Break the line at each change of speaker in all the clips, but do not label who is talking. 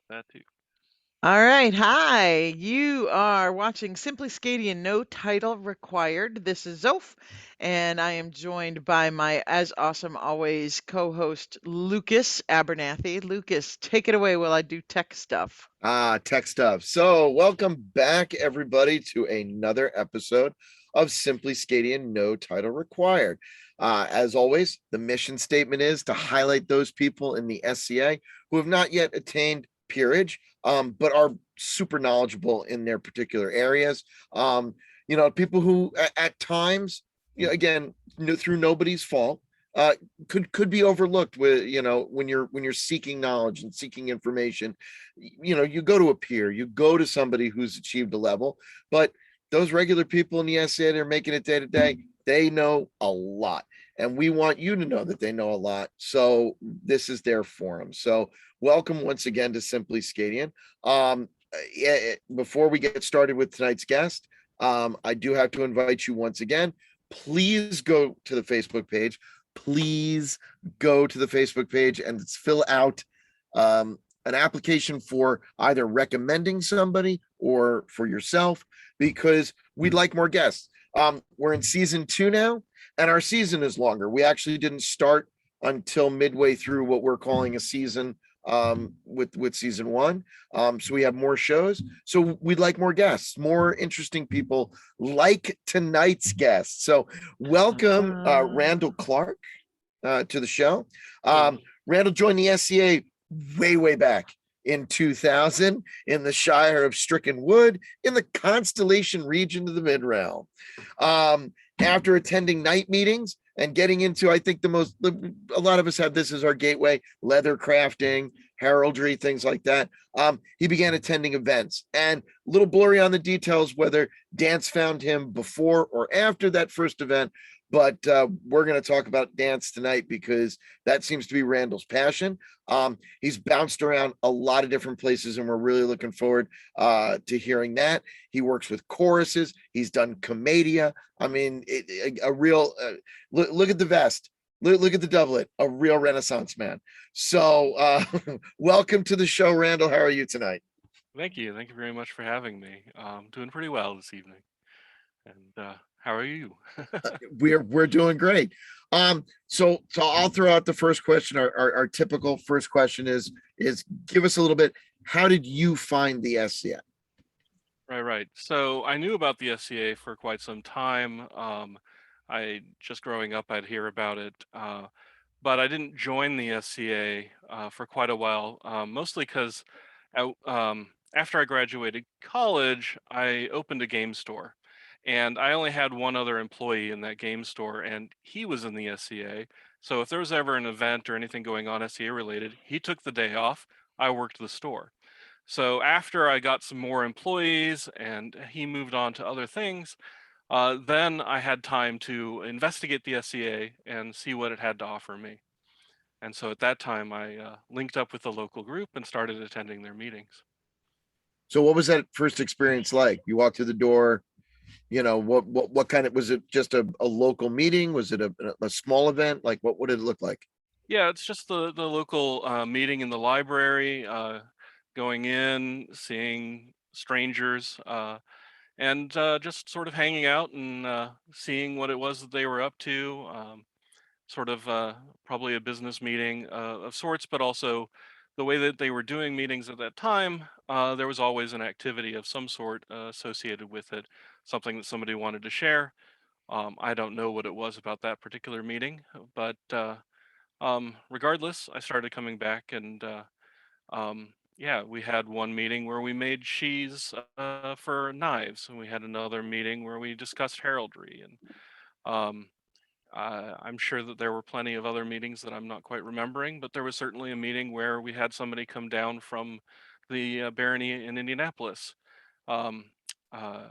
That too.
All right. Hi. You are watching Simply SCAdian, no title required. This is Zoph, and I am joined by my as awesome always co-host Lucas Abernathy. Lucas, take it away while I do tech stuff.
Tech stuff. So, welcome back, everybody, to another episode of Simply SCAdian, no title required. As always, the mission statement is to highlight those people in the SCA who have not yet attained peerage, but are super knowledgeable in their particular areas. People who at times, again, through nobody's fault, uh, could be overlooked with when you're seeking knowledge and seeking information. You go to a peer, you go to somebody who's achieved a level, but those regular people in the SCA that are making it day to day, they know a lot, and we want you to know that they know a lot, so this is their forum. So welcome once again to Simply SCAdian. Before we get started with tonight's guest, I do have to invite you once again, please go to the Facebook page. Please go to the Facebook page and fill out an application for either recommending somebody or for yourself, because we'd like more guests. We're in season 2 now, and our season is longer. We actually didn't start until midway through what we're calling a season with season 1. So we have more shows. So we'd like more guests, more interesting people like tonight's guest. So welcome Randall Clark to the show. Randall joined the SCA way back in 2000 in the Shire of Stricken Wood in the Constellation region of the Mid-Realm. After attending night meetings and getting into, I think a lot of us have this as our gateway, leather crafting, heraldry, things like that. He began attending events, and a little blurry on the details whether dance found him before or after that first event, but we're going to talk about dance tonight because that seems to be Randall's passion. He's bounced around a lot of different places, and we're really looking forward to hearing that. He works with choruses. He's done Commedia. I mean, a real look at the vest. Look at the doublet. A real Renaissance man. So, welcome to the show, Randall. How are you tonight?
Thank you. Thank you very much for having me. Doing pretty well this evening. And how are you?
We're doing great. So I'll throw out the first question. Our typical first question is give us a little bit. How did you find the SCA?
Right. So I knew about the SCA for quite some time. I just growing up, I'd hear about it, but I didn't join the SCA for quite a while, mostly because after I graduated college, I opened a game store. And I only had one other employee in that game store, and he was in the SCA. So if there was ever an event or anything going on SCA related, he took the day off. I worked the store. So after I got some more employees and he moved on to other things, then I had time to investigate the SCA and see what it had to offer me. And so at that time, I linked up with the local group and started attending their meetings.
So what was that first experience like? You walked through the door. What kind of, was it just a local meeting? Was it a small event? Like what did it look like?
Yeah, it's just the local meeting in the library, going in, seeing strangers, and just sort of hanging out and seeing what it was that they were up to. Sort of probably a business meeting of sorts, but also the way that they were doing meetings at that time, there was always an activity of some sort associated with it, something that somebody wanted to share. I don't know what it was about that particular meeting, but regardless, I started coming back and yeah, we had one meeting where we made sheaths for knives, and we had another meeting where we discussed heraldry, and um, I'm sure that there were plenty of other meetings that I'm not quite remembering, but there was certainly a meeting where we had somebody come down from the barony in Indianapolis, um, uh,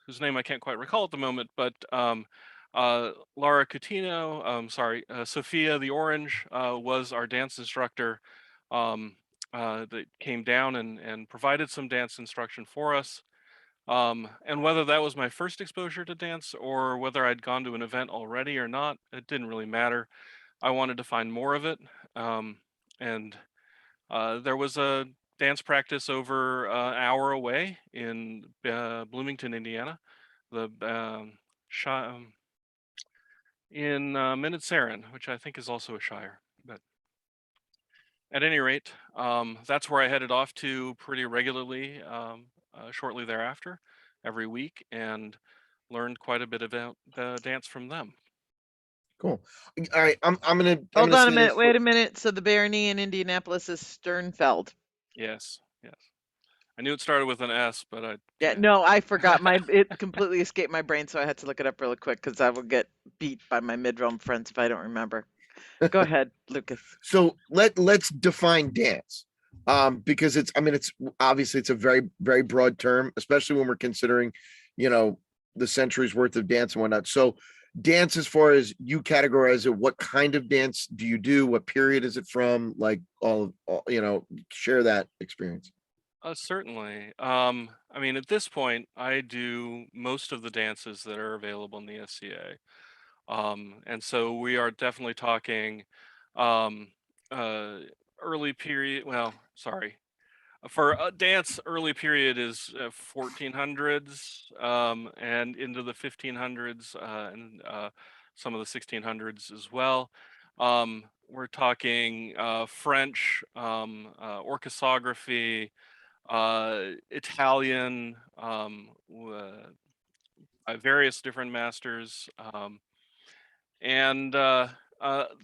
whose name I can't quite recall at the moment, but Laura Coutinho, Sophia the Orange was our dance instructor um, that came down and provided some dance instruction for us. And whether that was my first exposure to dance or whether I'd gone to an event already or not, it didn't really matter. I wanted to find more of it. And there was dance practice over an hour away in Bloomington, Indiana, the in Minnesota, which I think is also a shire. But at any rate, that's where I headed off to pretty regularly shortly thereafter, every week, and learned quite a bit about the dance from them.
Cool. All right, I'm
Hold
gonna
on a
say
minute.
this.
Wait a minute. So the Barony in Indianapolis is Sternfeld.
Yes, yes. I knew it started with an S, but I
Yeah,
can't.
no, I forgot. It completely escaped my brain, so I had to look it up really quick because I will get beat by my mid-realm friends if I don't remember. Go ahead, Lucas.
So let's define dance. Because it's, I mean, it's obviously it's a very, very broad term, especially when we're considering, you know, the centuries worth of dance and whatnot. So dance, as far as you categorize it, what kind of dance do you do? What period is it from? Like all you know, share that experience.
Certainly. I mean, at this point, I do most of the dances that are available in the SCA. And so we are definitely talking um, uh, early period. Well, sorry. For a dance, early period is 1400s and into the 1500s and some of the 1600s as well. We're talking French, orchesography, Italian, by various different masters, and the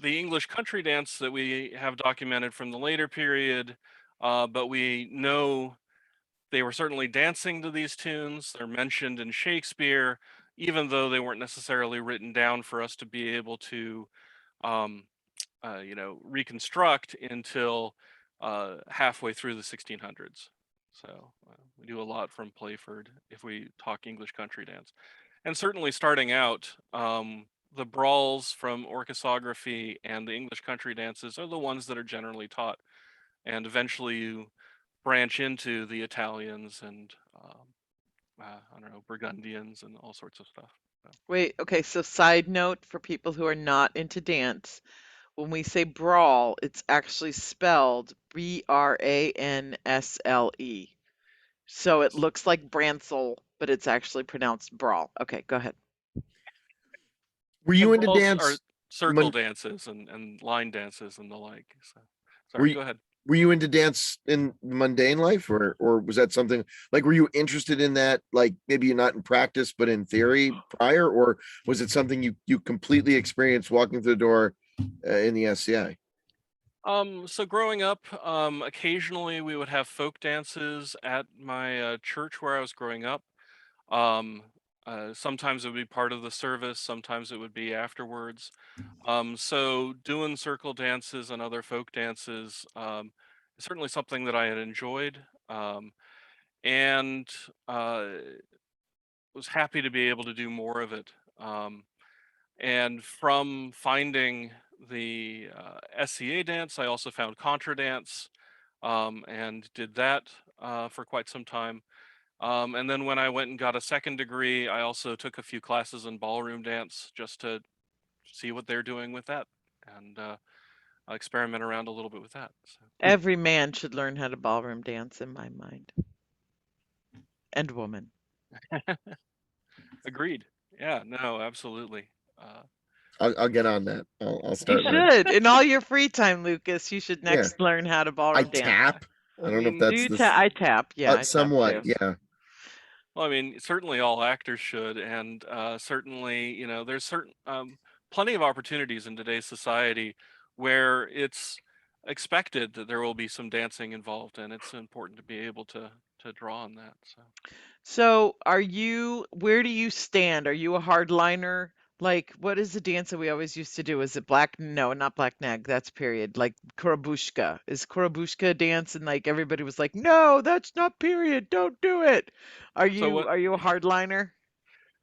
English country dance that we have documented from the later period, but we know they were certainly dancing to these tunes. They're mentioned in Shakespeare, even though they weren't necessarily written down for us to be able to, um, reconstruct until halfway through the 1600s. So we do a lot from Playford if we talk English country dance. And certainly starting out, the brawls from orchesography and the English country dances are the ones that are generally taught. And eventually you branch into the Italians and, I don't know, Burgundians and all sorts of stuff. So.
Wait, okay, so side note for people who are not into dance, when we say brawl, it's actually spelled Bransle. So it looks like Bransel, but it's actually pronounced brawl. Okay, go ahead.
Were
And
you into
brawls are
dance?
circle
When
dances and line dances and the like. So,
were
sorry,
you
go ahead.
were you into dance in mundane life, or was that something like, were you interested in that, like maybe not in practice but in theory prior, or was it something you completely experienced walking through the door in the SCI?
So growing up, occasionally we would have folk dances at my church where I was growing up. Um, Sometimes it would be part of the service, sometimes it would be afterwards. So doing circle dances and other folk dances is certainly something that I had enjoyed, and was happy to be able to do more of it. And from finding the SCA dance, I also found contra dance and did that for quite some time. And then when I went and got a second degree, I also took a few classes in ballroom dance just to see what they're doing with that and experiment around a little bit with that.
Every man should learn how to ballroom dance in my mind. And woman.
So. Agreed. Yeah, no, absolutely. Uh,
I'll get on that. I'll
You
start learning.
should. In all your free time, Lucas, you should
Yeah,
next learn how to
I
ballroom dance.
tap. I
I
don't know if
mean,
Do
that's
you
this
I tap. Yeah, I tap
somewhat.
too.
Yeah,
well, I mean, certainly all actors should, and certainly, there's certain plenty of opportunities in today's society where it's expected that there will be some dancing involved, and it's important to be able to draw on that. So.
So, where do you stand? Are you a hardliner? Like, what is the dance that we always used to do? Is it no, not black nag, that's period. Like Kurabushka. Is Kurabushka a dance? And like everybody was like, no, that's not period. Don't do it. Are
So
you
what?
are you a hardliner?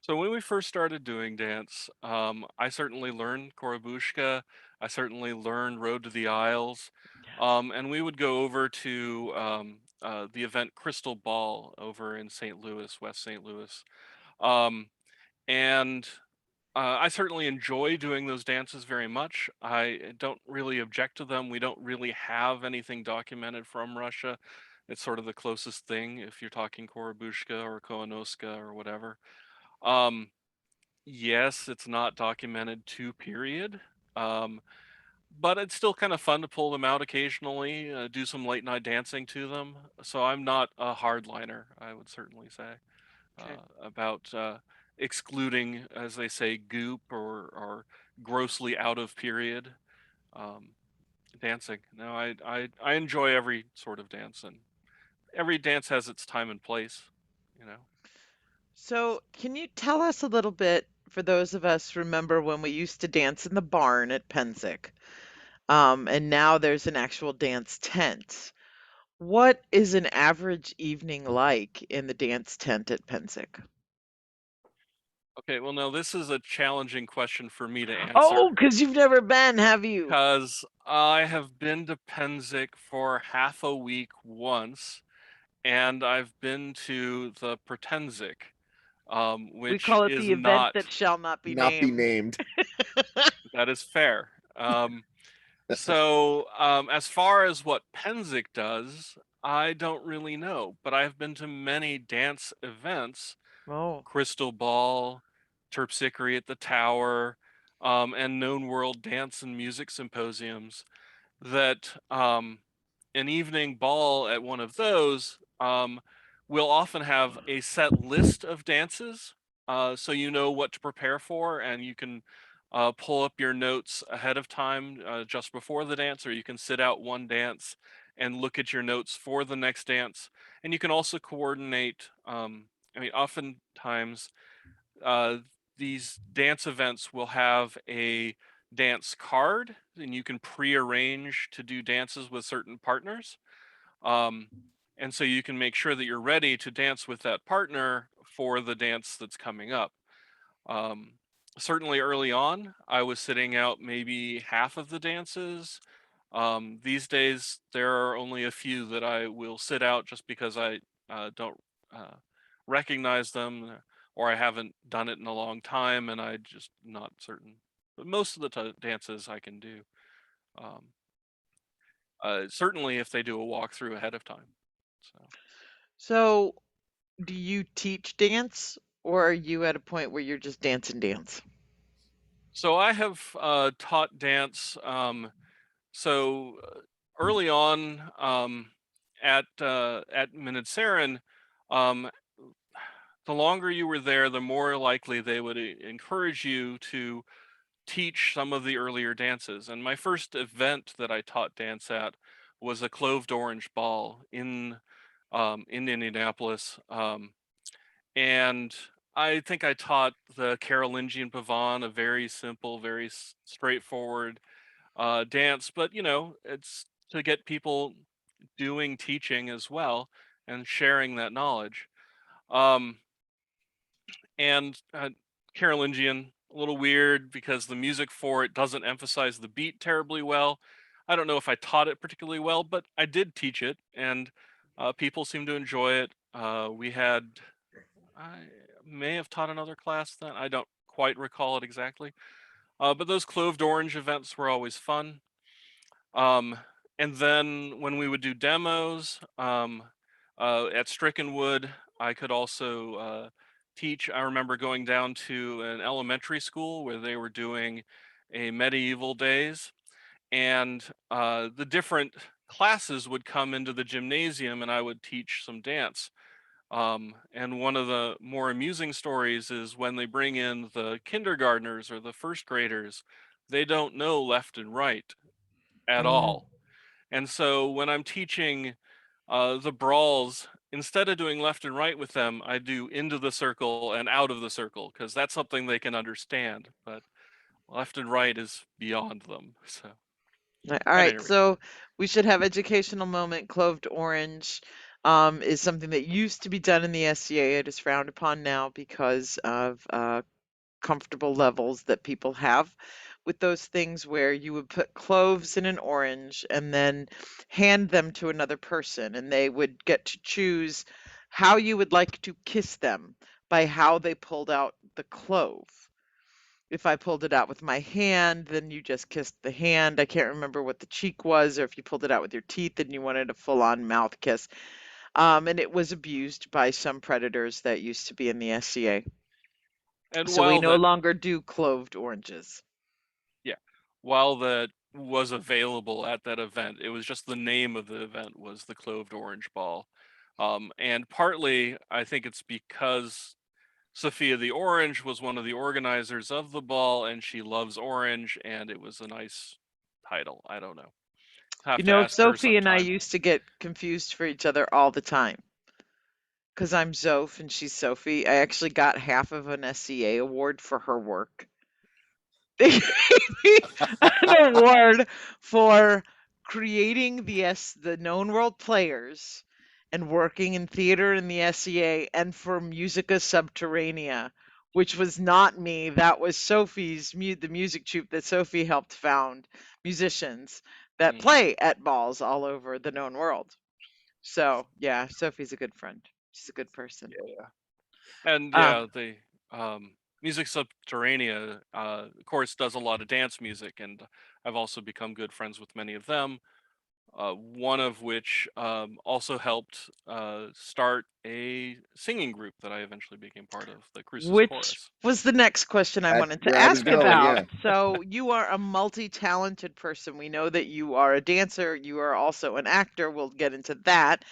So when we first started doing dance, I certainly learned Korobushka. I certainly learned Road to the Isles,
Yes.
and we would go over to the event Crystal Ball over in St. Louis, West St. Louis, um, and I certainly enjoy doing those dances very much. I don't really object to them. We don't really have anything documented from Russia It's sort of the closest thing if you're talking Korobushka or Koanosuka or whatever. Um, yes, it's not documented to period. Um, but it's still kind of fun to pull them out occasionally, do some late night dancing to them. So I'm not a hardliner, I would certainly say,
Okay.
about excluding, as they say, goop or grossly out of period um, dancing. No, I enjoy every sort of dance, and every dance has its time and place, you know.
So, can you tell us a little bit, for those of us remember when we used to dance in the barn at Pensick, and now there's an actual dance tent. What is an average evening like in the dance tent at Pensick?
Okay, well, now this is a challenging question for me to
Oh,
answer
because you've never been, have you?
because I have been to Penzic for half a week once, and I've been to the Pretensic,
We
which
call it
is
the event
not,
that shall not be
Not be
named.
named.
that is fair. As far as what Penzic does, I don't really know, but I've been to many dance events,
Oh.
Crystal Ball, Terpsichore at the Tower, and Known World Dance and Music Symposiums that an evening ball at one of those will often have a set list of dances, so you know what to prepare for, and you can pull up your notes ahead of time just before the dance, or you can sit out one dance and look at your notes for the next dance. And you can also coordinate. I mean, oftentimes uh, these dance events will have a dance card, and you can pre-arrange to do dances with certain partners. Um, and so you can make sure that you're ready to dance with that partner for the dance that's coming up. Um, Certainly early on, I was sitting out maybe half of the dances. These days, there are only a few that I will sit out just because I don't recognize them, or I haven't done it in a long time and I just not certain. But most of the dances I can do. Um, Certainly if they do a walkthrough ahead of time. So.
So, do you teach dance, or are you at a point where you're just dancing dance?
So I have taught dance. So early on at Minitsarin, um, the longer you were there, the more likely they would encourage you to teach some of the earlier dances. And my first event that I taught dance at was a cloved orange ball in Indianapolis, and I think I taught the Carolingian pavane, a very simple, very straightforward dance, but it's to get people doing teaching as well and sharing that knowledge. Um, and Carolingian, a little weird because the music for it doesn't emphasize the beat terribly well. I don't know if I taught it particularly well, but I did teach it, and people seem to enjoy it. I may have taught another class then. I don't quite recall it exactly. But those cloved orange events were always fun. Um, and then when we would do demos at Strickenwood, I could also teach. I remember going down to an elementary school where they were doing a medieval days, and the different classes would come into the gymnasium, and I would teach some dance. And one of the more amusing stories is when they bring in the kindergartners or the first graders, they don't know left and right at
Mm.
all. And so when I'm teaching the brawls, instead of doing left and right with them, I do into the circle and out of the circle because that's something they can understand. But left and right is beyond them. So
All
at
right,
any rate,
so we should have educational moment. Cloved orange is something that used to be done in the SCA. It is frowned upon now because of comfortable levels that people have with those things where you would put cloves in an orange and then hand them to another person, and they would get to choose how you would like to kiss them by how they pulled out the clove. If I pulled it out with my hand, then you just kissed the hand. I can't remember what the cheek was, or if you pulled it out with your teeth and you wanted a full-on mouth kiss. And it was abused by some predators that used to be in the SCA.
And
So we
while
no
that,
longer do cloved oranges.
yeah, while that was available at that event, it was just the name of the event was the Cloved Orange Ball. And partly, I think it's because Sophia the Orange was one of the organizers of the ball, and she loves orange, and it was a nice title. I don't know. Have
You
to
know,
ask her
Sophie and I
sometime.
used to get confused for each other all the time because I'm Zoph and she's Sophie. I actually got half of an SCA award for her work. They gave me an award for creating the known world players and working in theater in the SCA and for Musica Subterranea, which was not me. That was the music troupe that Sophie helped found, musicians that
Hmm.
play at balls all over the known world. So, yeah, Sophie's a good friend. She's a good person.
Yeah. And
Um,
yeah, the Music Subterranea, of course, does a lot of dance music, and I've also become good friends with many of them. One of which also helped start a singing group that I eventually became part of, the Cruces
which
Chorus.
was the next question I
That's
wanted to
where I was
ask
going.
about.
Yeah.
So, you are a multi-talented person. We know that you are a dancer, you are also an actor. We'll get into that.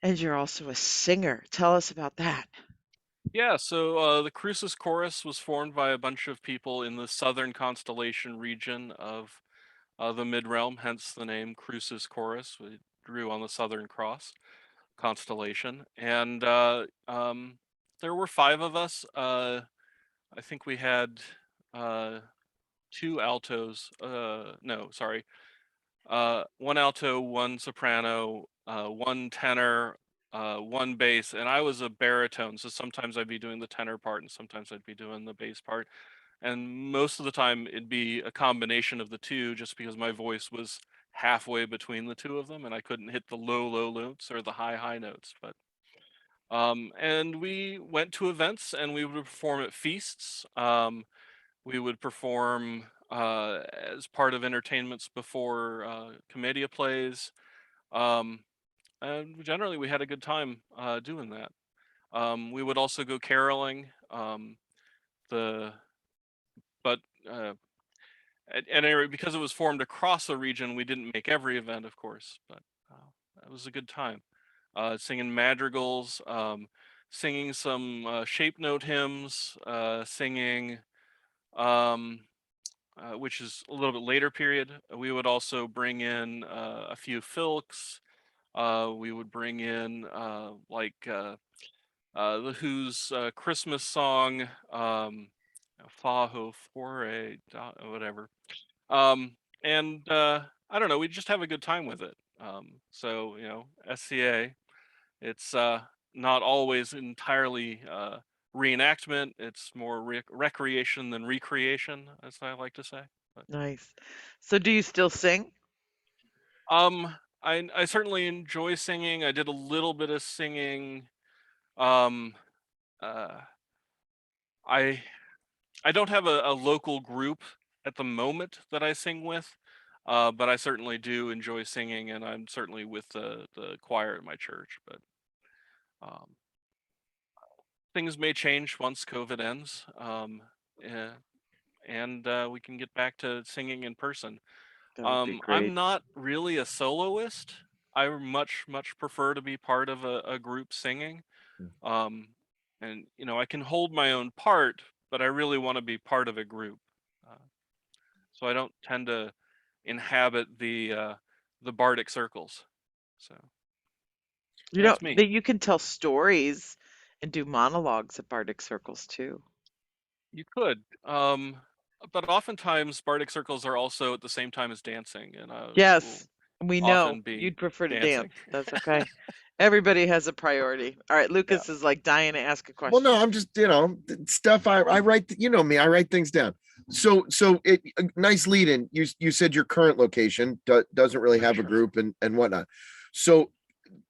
And you're also a singer. Tell us about that.
Yeah, so the Cruces Chorus was formed by a bunch of people in the southern constellation region of the Mid Realm, hence the name Cruces Chorus. We drew on the Southern Cross constellation, and there were five of us. I think we had uh, two altos. No, sorry, one alto, one soprano, one tenor, one bass, and I was a baritone. So sometimes I'd be doing the tenor part, and sometimes I'd be doing the bass part. And most of the time, it'd be a combination of the two, just because my voice was halfway between the two of them, and I couldn't hit the low notes or the high notes. But and we went to events, and we would perform at feasts. We would perform as part of entertainments before Commedia plays. Um, and generally, we had a good time doing that. We would also go caroling. The but at any rate, because it was formed across the region, we didn't make every event, of course, but it was a good time. Singing madrigals, singing some shape note hymns, singing um, which is a little bit later period. We would also bring in a few filks. We would bring in the Who's Christmas song, Fa Ho Fore, whatever. Um, and I don't know, we just have a good time with it. So SCA, it's not always entirely reenactment. It's more recreation than recreation, as I like to say. But
Nice. So, do you still sing?
um, I certainly enjoy singing. I did a little bit of singing. Um, uh, I I don't have a local group at the moment that I sing with, but I certainly do enjoy singing, and I'm certainly with the choir at my church. But um, things may change once COVID ends, eh, and we can get back to singing in person.
That would be
I'm
great.
not really a soloist. I much prefer to be part of a group singing. Um, and I can hold my own part, but I really want to be part of a group. Uh, so I don't tend to inhabit the bardic circles. So
You know
that's me.
that you can tell stories and do monologues at Bardic circles too.
You could, but oftentimes bardic circles are also at the same time as dancing, and I will
Yes, we know
often be
you'd prefer to dance.
dancing.
That's okay. Everybody has a priority. All right,
Yeah.
Lucas is like dying to ask a
Well, no,
question.
I'm just, stuff I write, me, I write things down. So it a nice lead in. You said your current location doesn't really have a
Sure.
group and whatnot. So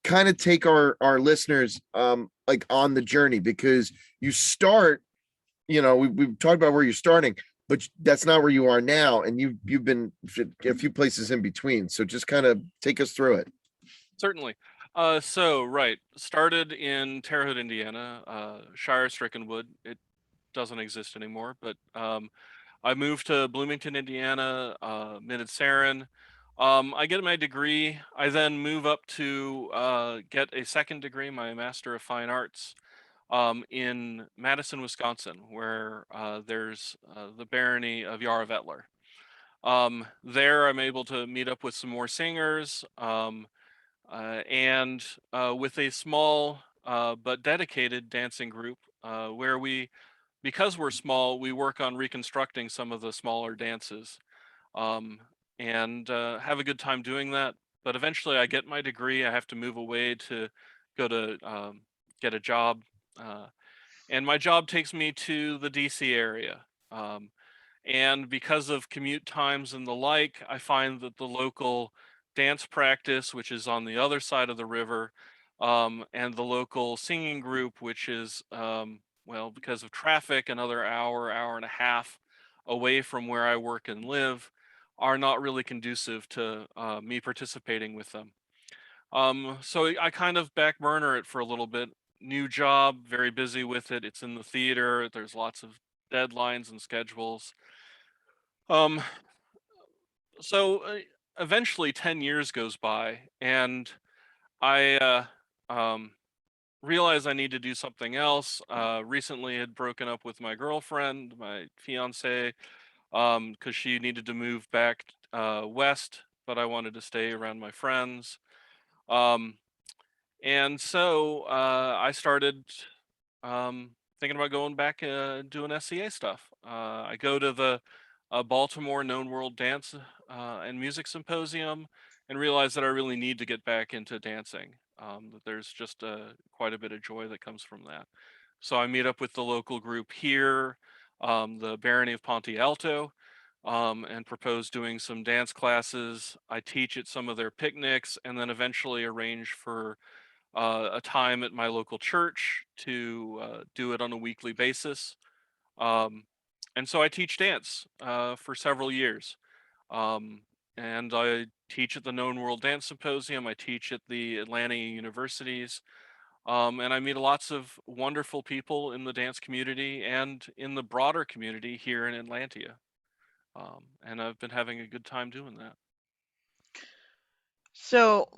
kind of take our listeners like on the journey, because you start we've talked about where you're starting, but that's not where you are now, and you've been a few places in between. So just kind of take us through it.
Certainly. Right, started in Terre Haute, Indiana, Shire Strickenwood. It doesn't exist anymore, but I moved to Bloomington, Indiana, Mid-Sarin. I get my degree. I then move up to get a second degree, my Master of Fine Arts, in Madison, Wisconsin, where there's the barony of Yarra-Vettler. There, I'm able to meet up with some more singers, and with a small but dedicated dancing group where because we're small, we work on reconstructing some of the smaller dances, um, and have a good time doing that. But eventually, I get my degree. I have to move away to go to get a job, uh, and my job takes me to the DC area. And because of commute times and the like, I find that the local dance practice, which is on the other side of the river, and the local singing group, which is, well, because of traffic, another hour, hour and a half away from where I work and live, are not really conducive to me participating with them. So I kind of back burner it for a little bit. New job, very busy with it. It's in the theater. There's lots of deadlines and schedules. Um, so eventually 10 years goes by and I um, realize I need to do something else. Recently had broken up with my girlfriend, my fiance, because she needed to move back west, but I wanted to stay around my friends. Um, and so I started um, thinking about going back doing SCA stuff. I go to the Baltimore Known World Dance and Music Symposium and realize that I really need to get back into dancing. That there's just quite a bit of joy that comes from that. So I meet up with the local group here, the Barony of Ponte Alto, and propose doing some dance classes. I teach at some of their picnics and then eventually arrange for a time at my local church to do it on a weekly basis. Um, and so I teach dance for several years. Um, and I teach at the Known World Dance Symposium. I teach at the Atlanta universities. And I meet lots of wonderful people in the dance community and in the broader community here in Atlanta. And I've been having a good time doing that.
So,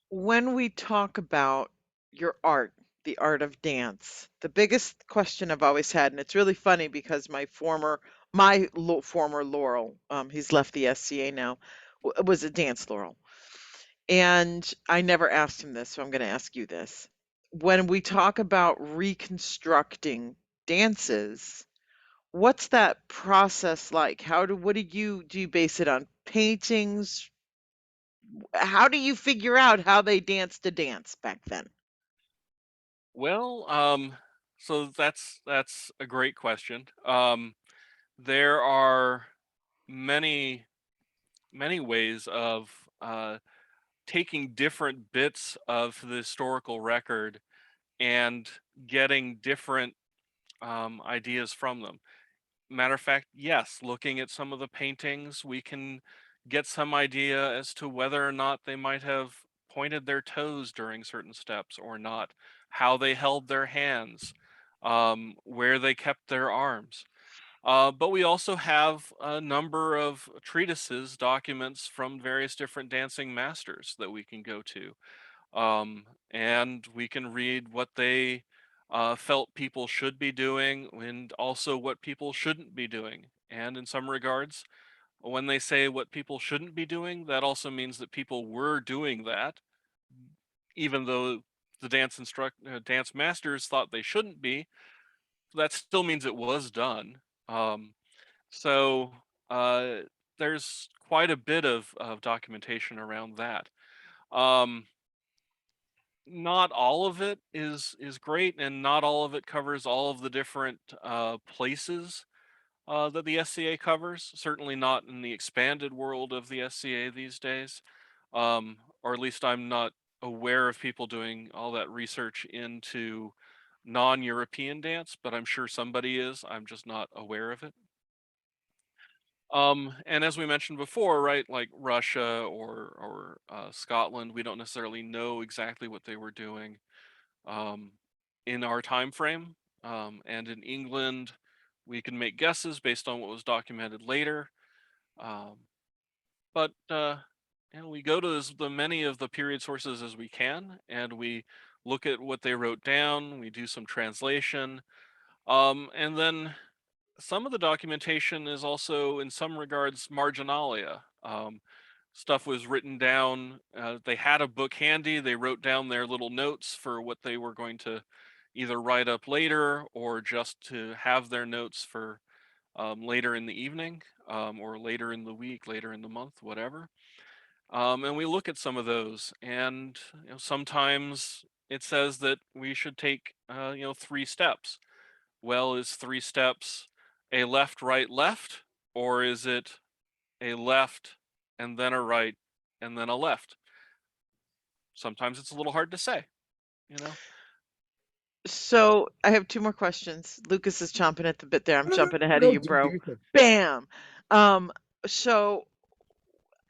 when we talk about your art, the art of dance, the biggest question I've always had, and it's really funny because former Laurel, he's left the SCA now, was a dance Laurel. And I never asked him this, so I'm going to ask you this. When we talk about reconstructing dances, what's that process like? What do you base it on paintings? How do you figure out how they danced to dance back then?
Well, so that's a great question. There are many many ways of taking different bits of the historical record and getting different ideas from them. Matter of fact, yes, looking at some of the paintings, we can get some idea as to whether or not they might have pointed their toes during certain steps or not, how they held their hands, where they kept their arms. But we also have a number of treatises, documents from various different dancing masters that we can go to. And we can read what they felt people should be doing and also what people shouldn't be doing. And in some regards, when they say what people shouldn't be doing, that also means that people were doing that, even though the dance masters thought they shouldn't be. That still means it was done. Um, so uh, there's quite a bit of documentation around that. Um, Not all of it is great, and not all of it covers all of the different places that the SCA covers. Certainly not in the expanded world of the SCA these days, or at least I'm not aware of people doing all that research into non-European dance, but I'm sure somebody is. I'm just not aware of it. And as we mentioned before, right, like Russia or Scotland, we don't necessarily know exactly what they were doing um, in our time frame. And in England, we can make guesses based on what was documented later. Um, but we go to the many of the period sources as we can, and we look at what they wrote down. We do some translation, and then some of the documentation is also, in some regards, marginalia. Stuff was written down. They had a book handy. They wrote down their little notes for what they were going to either write up later or just to have their notes for later in the evening or later in the week, later in the month, whatever. And we look at some of those, and sometimes it says that we should take 3 steps. Well, is 3 steps a left, right, left, or is it a left and then a right and then a left? Sometimes it's a little hard to say, you know?
So I have two more questions. Lucas is chomping at the bit there. I'm
No, no,
jumping ahead of
no,
you,
do
bro.
your thing.
Bam. Um, so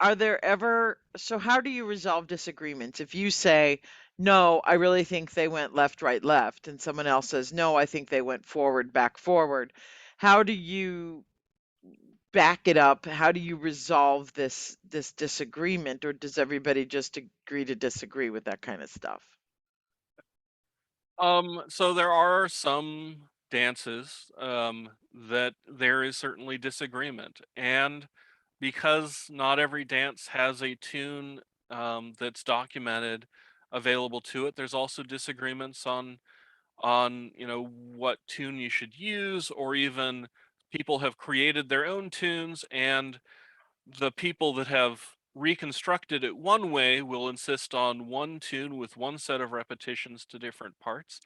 are there ever, so how do you resolve disagreements? If you say, no, I really think they went left, right, left, and someone else says, no, I think they went forward, back, forward, how do you back it up? How do you resolve this disagreement, or does everybody just agree to disagree with that kind of stuff?
So there are some dances that there is certainly disagreement, and because not every dance has a tune that's documented available to it, there's also disagreements on what tune you should use, or even people have created their own tunes, and the people that have reconstructed it one way will insist on one tune with one set of repetitions to different parts,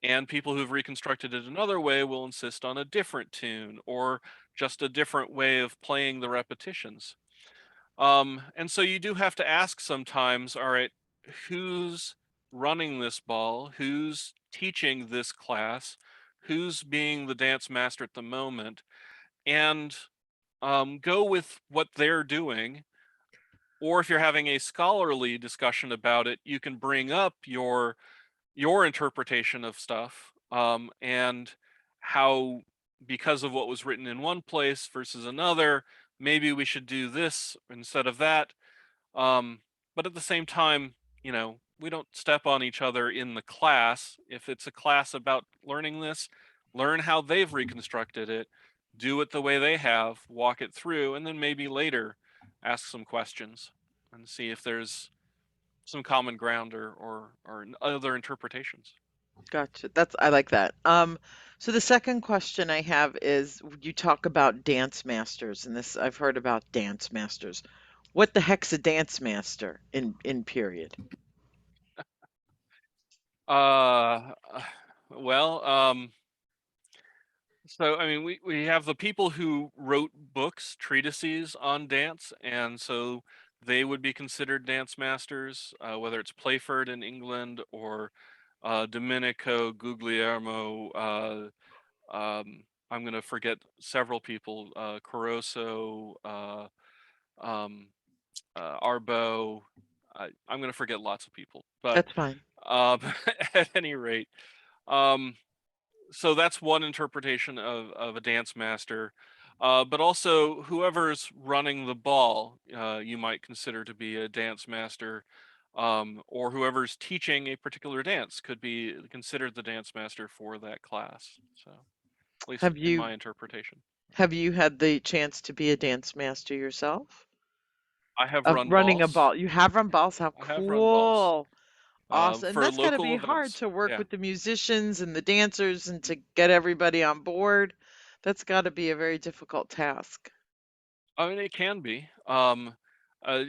and people who've reconstructed it another way will insist on a different tune or just a different way of playing the repetitions. And so you do have to ask sometimes, all right, who's running this ball? Who's teaching this class? Who's being the dance master at the moment? And go with what they're doing. Or if you're having a scholarly discussion about it, you can bring up your interpretation of stuff and how, because of what was written in one place versus another, maybe we should do this instead of that. um, but at the same time, we don't step on each other in the class. If it's a class about learning this, learn how they've reconstructed it, do it the way they have, walk it through, and then maybe later ask some questions and see if there's some common ground or other interpretations.
Gotcha. I like that. So the second question I have is, you talk about dance masters, and this I've heard about dance masters. What the heck's a dance master in period?
Uh, well, so I mean, we have the people who wrote books, treatises on dance, and so they would be considered dance masters, whether it's Playford in England or Domenico Guglielmo. I'm going to forget several people: Caruso, um, Arbo. I'm going to forget lots of people, but
That's fine.
um, at any rate. Um, so that's one interpretation of a dance master. But also, whoever's running the ball, you might consider to be a dance master, or whoever's teaching a particular dance could be considered the dance master for that class. So, at least
Have
in
you
my interpretation,
have you had the chance to be a dance master yourself?
I have
Of
run
running a
balls.
ball. You have run balls? How
I have run balls
cool. Awesome. And
for
that's got to
local
be hard
events.
to work
Yeah,
with the musicians and the dancers and to get everybody on board. That's got to be a very difficult task.
I mean it can be. Uh,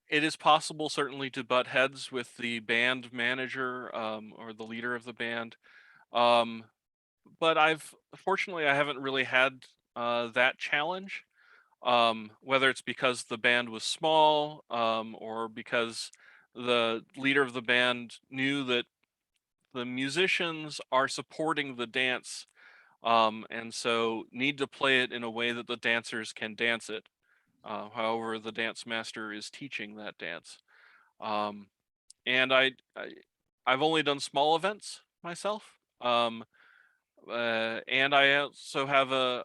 It is possible, certainly, to butt heads with the band manager or the leader of the band. Um, but fortunately, I haven't really had that challenge. Whether it's because the band was small or because the leader of the band knew that the musicians are supporting the dance, and so need to play it in a way that the dancers can dance it. However, the dance master is teaching that dance. And I've only done small events myself. And I also have a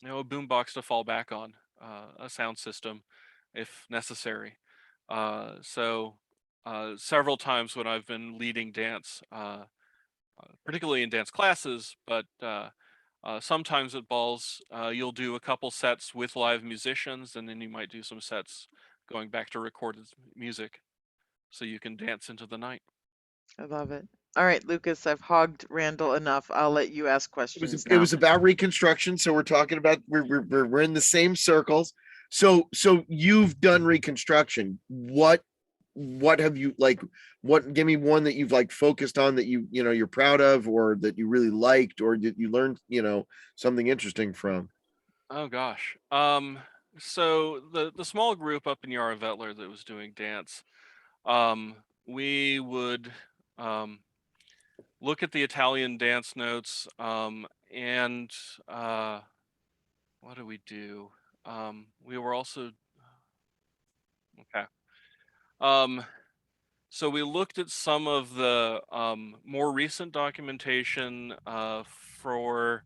boombox to fall back on, a sound system if necessary. Several times when I've been leading dance, particularly in dance classes, but sometimes at balls, you'll do a couple sets with live musicians, and then you might do some sets going back to recorded music so you can dance into the night.
I love it. All right, Lucas, I've hogged Randall enough. I'll let you ask questions
It
now.
was about reconstruction, so we're talking about we're in the same circles. So you've done reconstruction. What have you like? What give me one that you've like focused on that you're proud of, or that you really liked, or that you learned something interesting from?
Oh gosh. So the small group up in Yarra Vettler that was doing dance, we would look at the Italian dance notes, and what do we do? We were also okay. So we looked at some of the more recent documentation for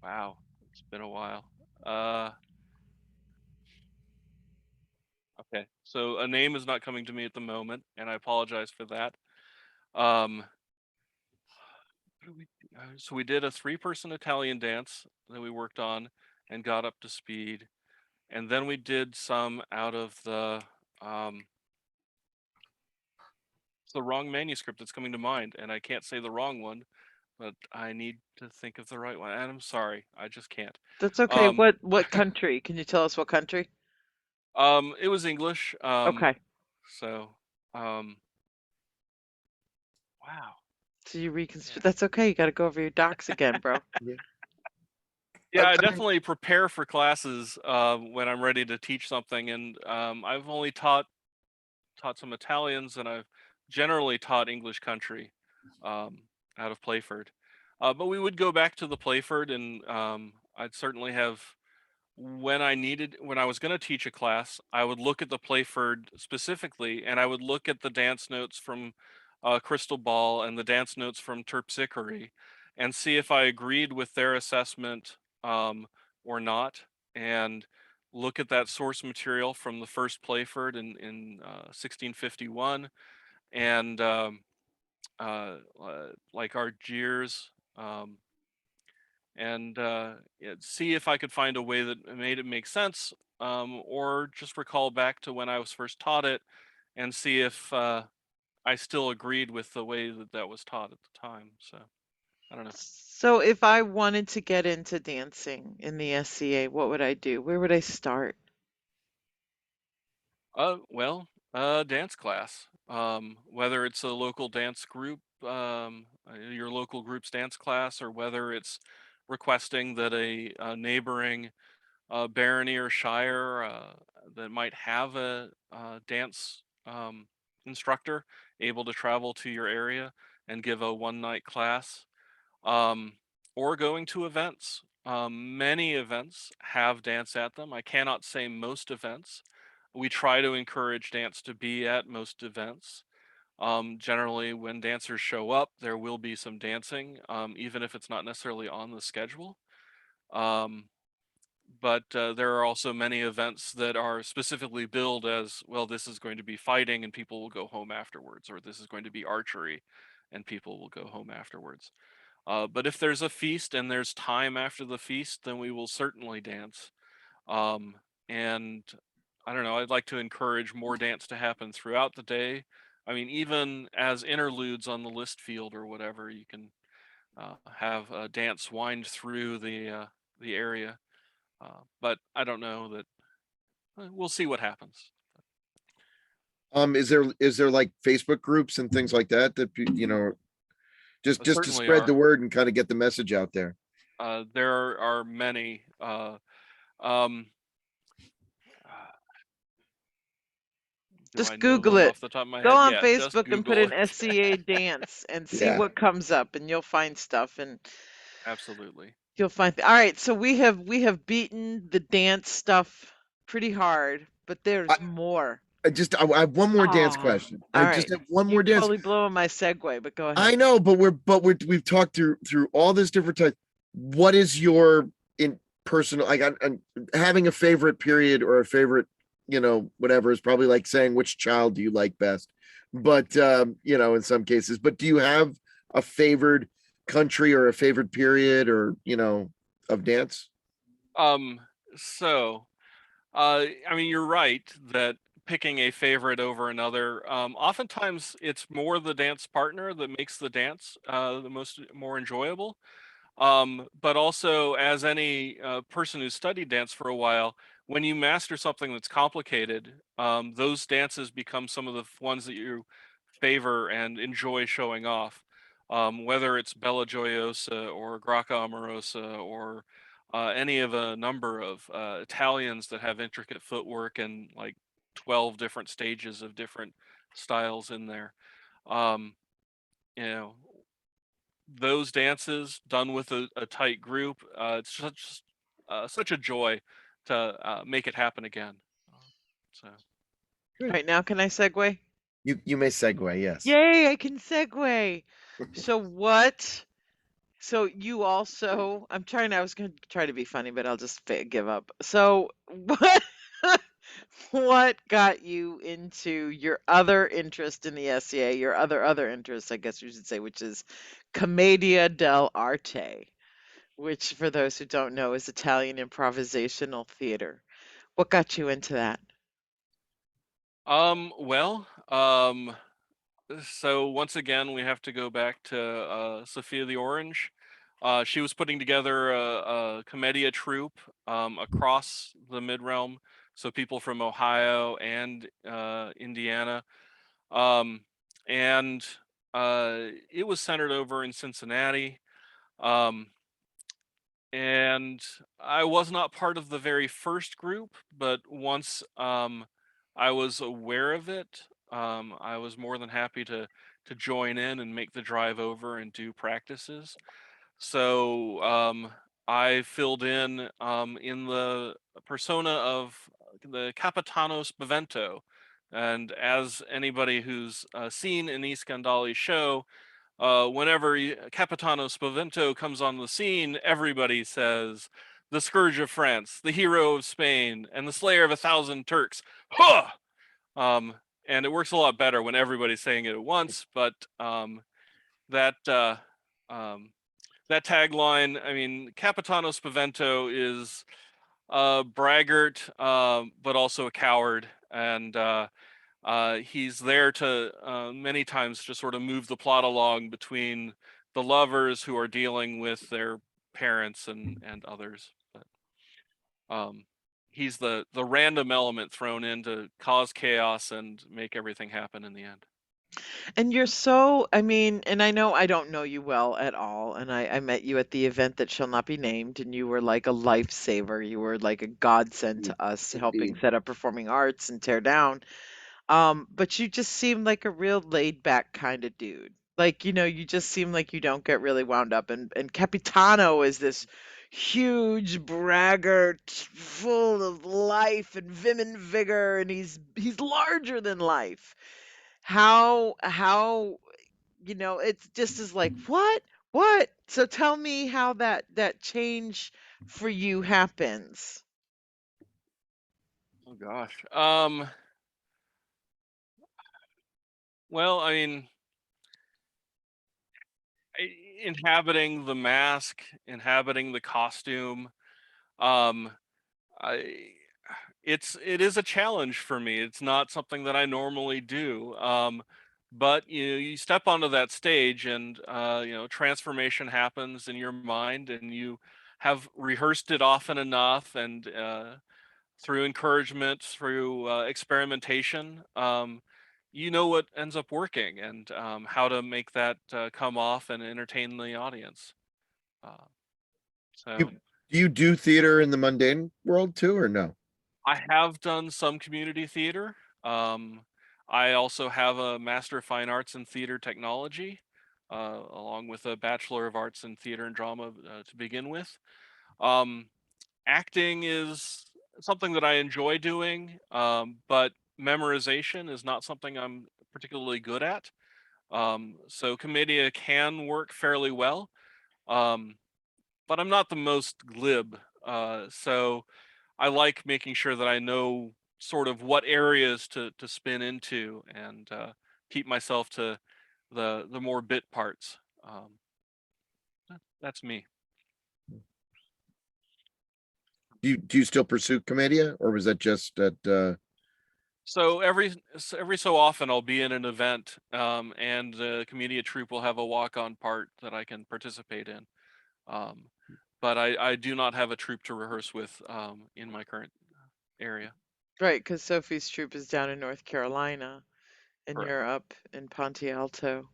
wow, it's been a while. Okay, so a name is not coming to me at the moment, and I apologize for that. What do we so we did a 3-person Italian dance that we worked on and got up to speed, and then we did some out of it's the wrong manuscript that's coming to mind, and I can't say the wrong one, but I need to think of the right one, and I'm sorry, I just can't.
That's okay.
Um,
What country? Can you tell us what country?
it was English.
Okay.
So, um, wow.
So you reconstruct.
Yeah.
That's okay. You got to go over your docs again, bro.
Yeah.
Yeah, I
I mean,
definitely prepare for classes when I'm ready to teach something, and I've only taught some Italians, and I've generally taught English country um, out of Playford. But we would go back to the Playford, and I'd certainly have when I was going to teach a class, I would look at the Playford specifically, and I would look at the dance notes from Crystal Ball and the dance notes from Terpsichore, and see if I agreed with their assessment or not, and look at that source material from the first Playford in 1651, and like Argiers. And see if I could find a way that made it make sense, or just recall back to when I was first taught it and see if I still agreed with the way that that was taught at the time. So I don't know.
So if I wanted to get into dancing in the SCA, what would I do? Where would I start?
Well, dance class. Whether it's a local dance group, your local group's dance class, or whether it's requesting that a neighboring barony or shire that might have a dance instructor able to travel to your area and give a one-night class, um, or going to events. Many events have dance at them. I cannot say most events. We try to encourage dance to be at most events. Generally, when dancers show up, there will be some dancing, even if it's not necessarily on the schedule. But there are also many events that are specifically billed as, well, this is going to be fighting and people will go home afterwards, or this is going to be archery and people will go home afterwards. But if there's a feast and there's time after the feast, then we will certainly dance. And I don't know, I'd like to encourage more dance to happen throughout the day. I mean, even as interludes on the list field or whatever, you can have a dance wind through the area. But I don't know that. We'll see what happens.
is there like Facebook groups and things like that just to
Certainly
spread the
are.
word and kind of get the message out there?
There are many. Um, Do I
Just
know
Google
them
it.
off the top of my
Go
head?
on
Yeah, just
Facebook and put
Google
in
it.
SCA dance and see
Yeah.
what comes up, and you'll find stuff, and
Absolutely.
you'll find. All right, so we have beaten the dance stuff pretty hard, but there's more.
I have one more dance
Oh,
question. I
all
just
right.
have one more
You're
dance.
totally blowing my segue, but go ahead.
I know, but we've talked through all this different types. What is your in personal like I'm having a favorite period or a favorite, whatever is probably like saying which child do you like best. But in some cases, but do you have a favored country or a favorite period or of dance?
Um, so I mean, you're right that picking a favorite over another, oftentimes it's more the dance partner that makes the dance the more enjoyable. But also, as any person who's studied dance for a while, when you master something that's complicated, those dances become some of the ones that you favor and enjoy showing off. Whether it's Bella Gioiosa or Gracca Amorosa or any of a number of Italians that have intricate footwork and like 12 different stages of different styles in there. Um, you know, those dances done with a tight group, it's such a joy to make it happen again. So
All right, now can I segue?
You may segue, yes.
Yay, I can segue. So what? So you also, I was going to try to be funny, but I'll just give up. So what what got you into your other interest in the SCA, your other interest, I guess you should say, which is Commedia dell'arte, which for those who don't know is Italian improvisational theater. What got you into that?
well, so once again we have to go back to Sophia the Orange. She was putting together a Commedia troupe across the mid realm, so people from Ohio and Indiana. um, and it was centered over in Cincinnati. Um, and I was not part of the very first group, but once I was aware of it, I was more than happy to join in and make the drive over and do practices. So I filled in the persona of the Capitano Spavento. And as anybody who's seen an Scandali show, whenever Capitano Spavento comes on the scene, everybody says, "The Scourge of France, the hero of Spain, and the slayer of 1,000 Turks." Huh! Um, and it works a lot better when everybody's saying it at once. But that um, that tagline, I mean, Capitano Spavento is a braggart, but also a coward, and he's there to many times just sort of move the plot along between the lovers who are dealing with their parents and others. But he's the random element thrown in to cause chaos and make everything happen in the end.
And you're so, I mean, and I know I don't know you well at all, and I met you at the event that shall not be named, and you were like a lifesaver. You were like a godsend
Indeed.
to us, helping
Indeed.
set up performing arts and tear down. But you just seem like a real laid back kind of dude. Like, you just seem like you don't get really wound up. And Capitano is this huge braggart full of life and vim and vigor, and he's larger than life. How it's just as like, what? So tell me how that change for you happens.
Oh gosh. Well, I mean, inhabiting the mask, inhabiting the costume, um, I it is a challenge for me. It's not something that I normally do. But you step onto that stage, and transformation happens in your mind, and you have rehearsed it often enough, and through encouragement, through experimentation, you know what ends up working, and how to make that come off and entertain the audience. Uh,
You
so
do you do theater in the mundane world too, or no?
I have done some community theater. Um, I also have a Master of Fine Arts in Theater Technology, along with a Bachelor of Arts in Theater and Drama to begin with. Um, Acting is something that I enjoy doing, but memorization is not something I'm particularly good at. So Commedia can work fairly well, um, but I'm not the most glib. So I like making sure that I know sort of what areas to spin into and keep myself to the more bit parts. That's me.
Do you still pursue Commedia, or was that just at
So every so often I'll be in an event, and the Commedia troupe will have a walk-on part that I can participate in. Um, but I do not have a troupe to rehearse with in my current area.
Right, because Sophie's troop is down in North Carolina and
Correct.
you're up in Ponte Alto.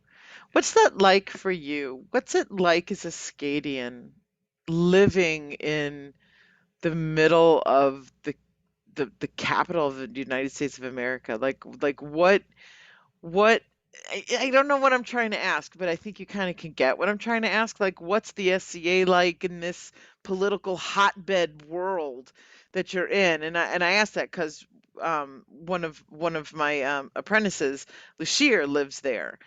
What's that like for you? What's it like as a SCAdian living in the middle of the capital of the United States of America? Like what I don't know what I'm trying to ask, but I think you kind of can get what I'm trying to ask. Like, what's the SCA like in this political hotbed world that you're in? And I asked that because one of my apprentices, Lucia, lives there,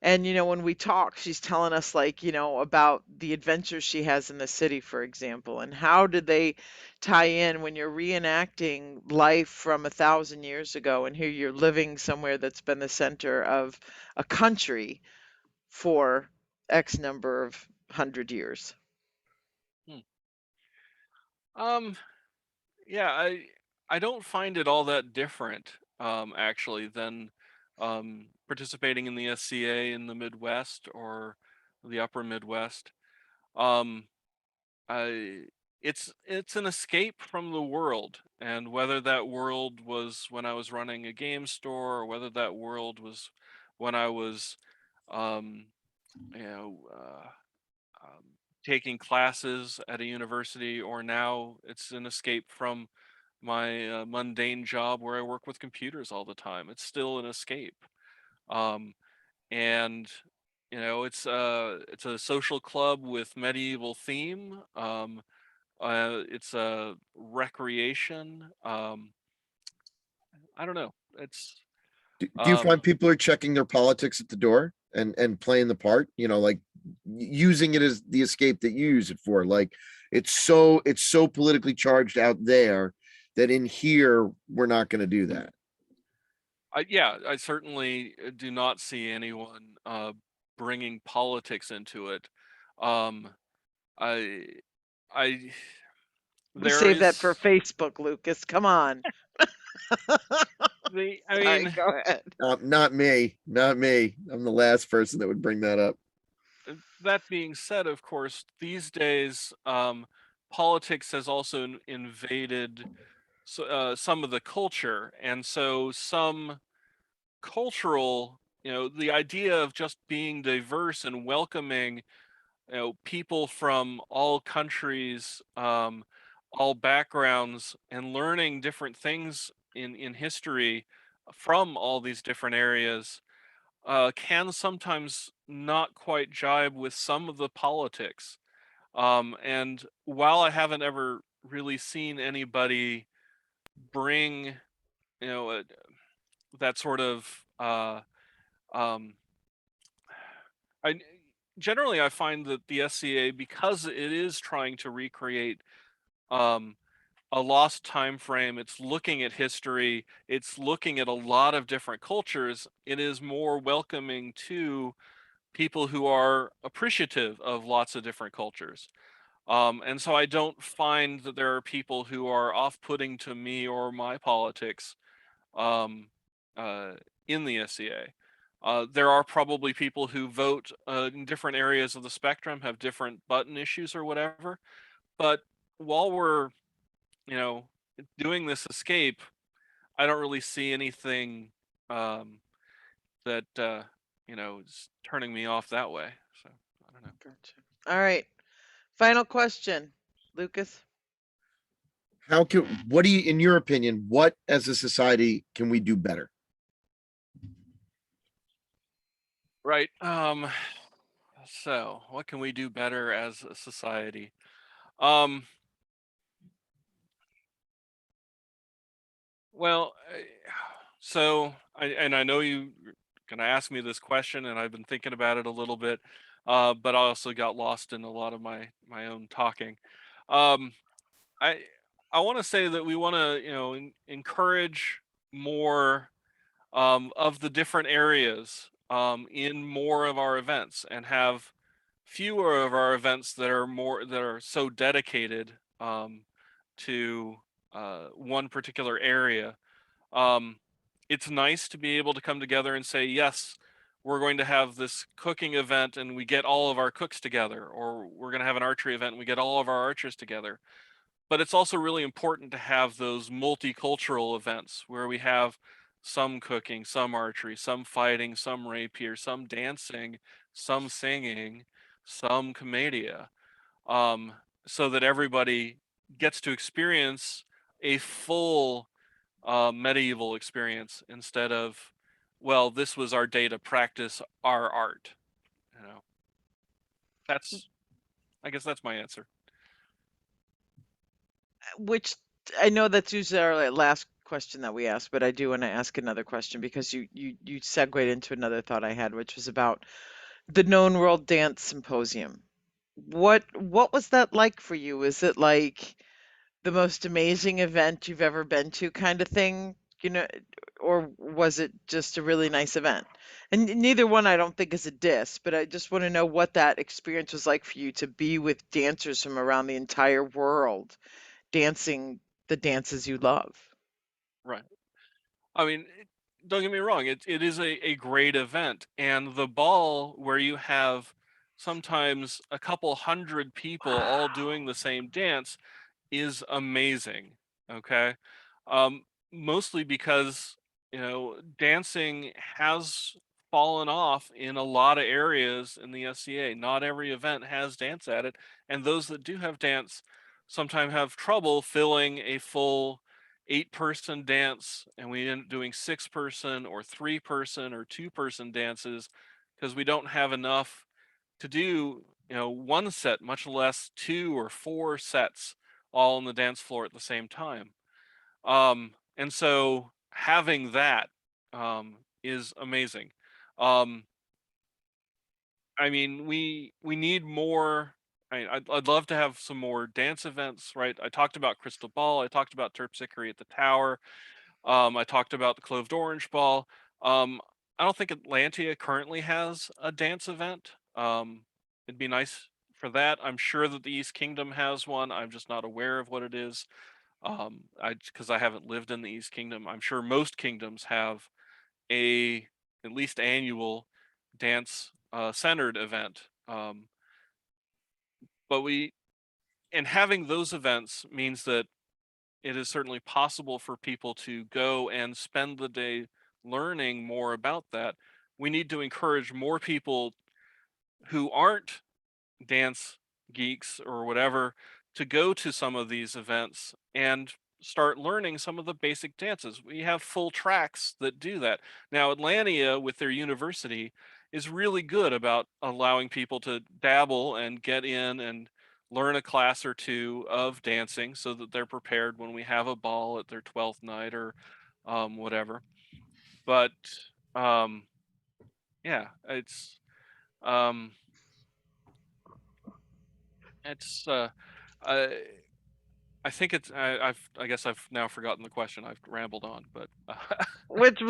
and when we talk, she's telling us like, about the adventures she has in the city, for example, and how did they tie in when you're reenacting life from 1,000 years ago, and here you're living somewhere that's been the center of a country for X number of 100 years.
Hmm. Um, yeah, I don't find it all that different, actually, than participating in the SCA in the Midwest or the Upper Midwest. Um, I it's an escape from the world, and whether that world was when I was running a game store, or whether that world was when I was, um, you know, taking classes at a university, or now it's an escape from my mundane job where I work with computers all the time. It's still an escape, um, and it's a social club with medieval theme. It's a recreation. I don't know. It's
do you
um,
find people are checking their politics at the door and playing the part, like using it as the escape that you use it for? Like it's so politically charged out there that in here we're not going to do that.
yeah, I certainly do not see anyone bringing politics into it. Um, I, I,
We
there
save that for
is
Facebook, Lucas. Come on.
I
Sorry,
mean,
go ahead.
Not me, not me. I'm the last person that would bring that up.
that being said, of course, these days, politics has also invaded some of the culture, and so some cultural, the idea of just being diverse and welcoming, people from all countries, all backgrounds, and learning different things in history from all these different areas can sometimes not quite jibe with some of the politics. And while I haven't ever really seen anybody bring, that sort of, um, I generally I find that the SCA, because it is trying to recreate um, a lost time frame, it's looking at history, it's looking at a lot of different cultures. It is more welcoming to people who are appreciative of lots of different cultures. And so I don't find that there are people who are off-putting to me or my politics um, uh, in the SCA. There are probably people who vote in different areas of the spectrum, have different button issues or whatever. But while we're, you know, doing this escape, I don't really see anything um, that is turning me off that way. So I don't know.
Gotcha. All right. Final question, Lucas.
What do you, in your opinion, what as a society can we do better?
Right. So what can we do better as a society? Um, well, I know you gonna ask me this question, and I've been thinking about it a little bit, but I also got lost in a lot of my own talking. Um, I I want to say that we want to, encourage more of the different areas in more of our events, and have fewer of our events that are so dedicated to one particular area. um, it's nice to be able to come together and say, yes, we're going to have this cooking event and we get all of our cooks together, or we're going to have an archery event and we get all of our archers together. But it's also really important to have those multicultural events where we have some cooking, some archery, some fighting, some rapier, some dancing, some singing, some commedia, um, so that everybody gets to experience a full medieval experience, instead of, well, this was our day to practice our art. You know, that's, I guess that's my answer.
Which I know that's usually our last question that we ask, but I do want to ask another question because you segued into another thought I had, which was about the Known World Dance Symposium. What was that like for you? Is it like the most amazing event you've ever been to kind of thing, you know, or was it just a really nice event? And neither one I don't think is a diss, but I just want to know what that experience was like for you to be with dancers from around the entire world dancing the dances you love.
Right. I mean, don't get me wrong, it is a great event. And the ball, where you have sometimes a couple hundred people all doing the same dance, is amazing. Okay. Um, Mostly because, dancing has fallen off in a lot of areas in the SCA. Not every event has dance at it. And those that do have dance sometimes have trouble filling a full 8-person dance. And we end up doing 6-person or 3-person or 2-person dances because we don't have enough to do, one set, much less 2 or 4 sets all on the dance floor at the same time. And so having that is amazing. Um, I mean, we need more. I'd love to have some more dance events, right? I talked about Crystal Ball. I talked about Terpsichore at the Tower. I talked about the Cloved Orange Ball. Um, I don't think Atlantia currently has a dance event. It'd be nice for that. I'm sure that the East Kingdom has one. I'm just not aware of what it is. Because I haven't lived in the East Kingdom. I'm sure most kingdoms have a at least annual dance centered event. But we and having those events means that it is certainly possible for people to go and spend the day learning more about that. We need to encourage more people who aren't dance geeks or whatever to go to some of these events and start learning some of the basic dances. We have full tracks that do that. Now, Atlantia, with their university, is really good about allowing people to dabble and get in and learn a class or two of dancing so that they're prepared when we have a ball at their 12th night or whatever. But um, yeah, um, it's I, I think I guess I've now forgotten the question. I've rambled on, but
Which you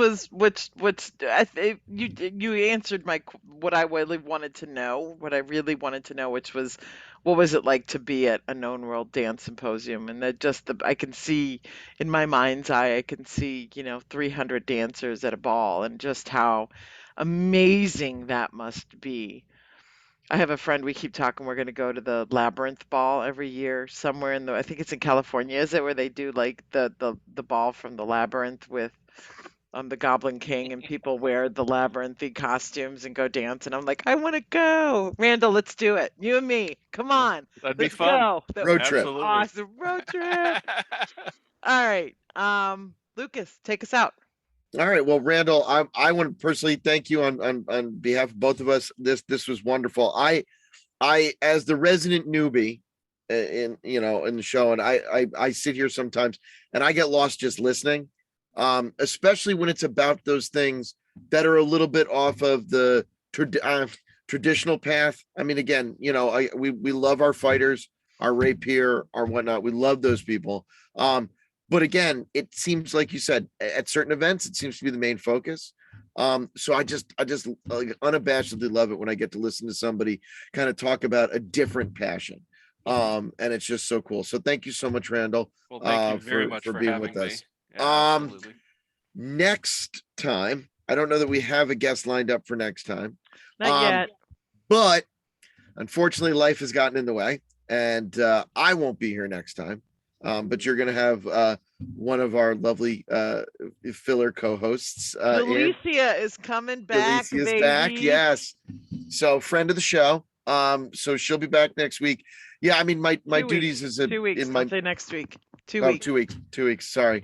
answered what I really wanted to know, what I really wanted to know, which was what was it like to be at a Known World Dance Symposium? And that just I can see in my mind's eye, I can see, 300 dancers at a ball and just how amazing that must be. I have a friend, we keep talking, we're going to go to the Labyrinth Ball every year somewhere I think it's in California, is it, where they do like the ball from the Labyrinth with the Goblin King and people wear the labyrinthy costumes and go dance and I'm like, I want to go. Randall, let's do it. You and me. Come
yeah,
on.
that'd be
Let's
fun.
go. That
Road
would be
trip.
Absolutely.
awesome. Road trip. All right. Lucas, take us out.
All right. Well, Randall, I want to personally thank you on behalf of both of us. This was wonderful. I as the resident newbie in the show, and I sit here sometimes and I get lost just listening, especially when it's about those things that are a little bit off of the traditional path. I mean, again, we love our fighters, our rapier, our whatnot. We love those people. But again, it seems like you said at certain events, it seems to be the main focus. So I just like, unabashedly love it when I get to listen to somebody kind of talk about a different passion. And it's just so cool. So thank you so much, Randall,
Well, thank you very much
for
for
being with
having me.
us.
Yeah, absolutely.
Next time, I don't know that we have a guest lined up for next time.
Not yet.
But unfortunately, life has gotten in the way, and I won't be here next time. But you're going to have one of our lovely filler co-hosts.
Delicia is coming back,
Delicia's
baby.
back, yes. So friend of the show. So she'll be back next week. Yeah, I mean my
2
duties
weeks.
is
2 weeks.
in my
Don't say next week. 2 weeks.
2 weeks. Sorry.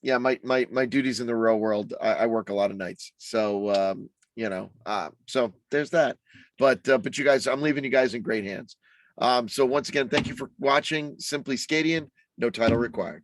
Yeah, my duties in the real world. I work a lot of nights. So so there's that. But you guys, I'm leaving you guys in great hands. So once again, thank you for watching Simply SCAdian, no title required.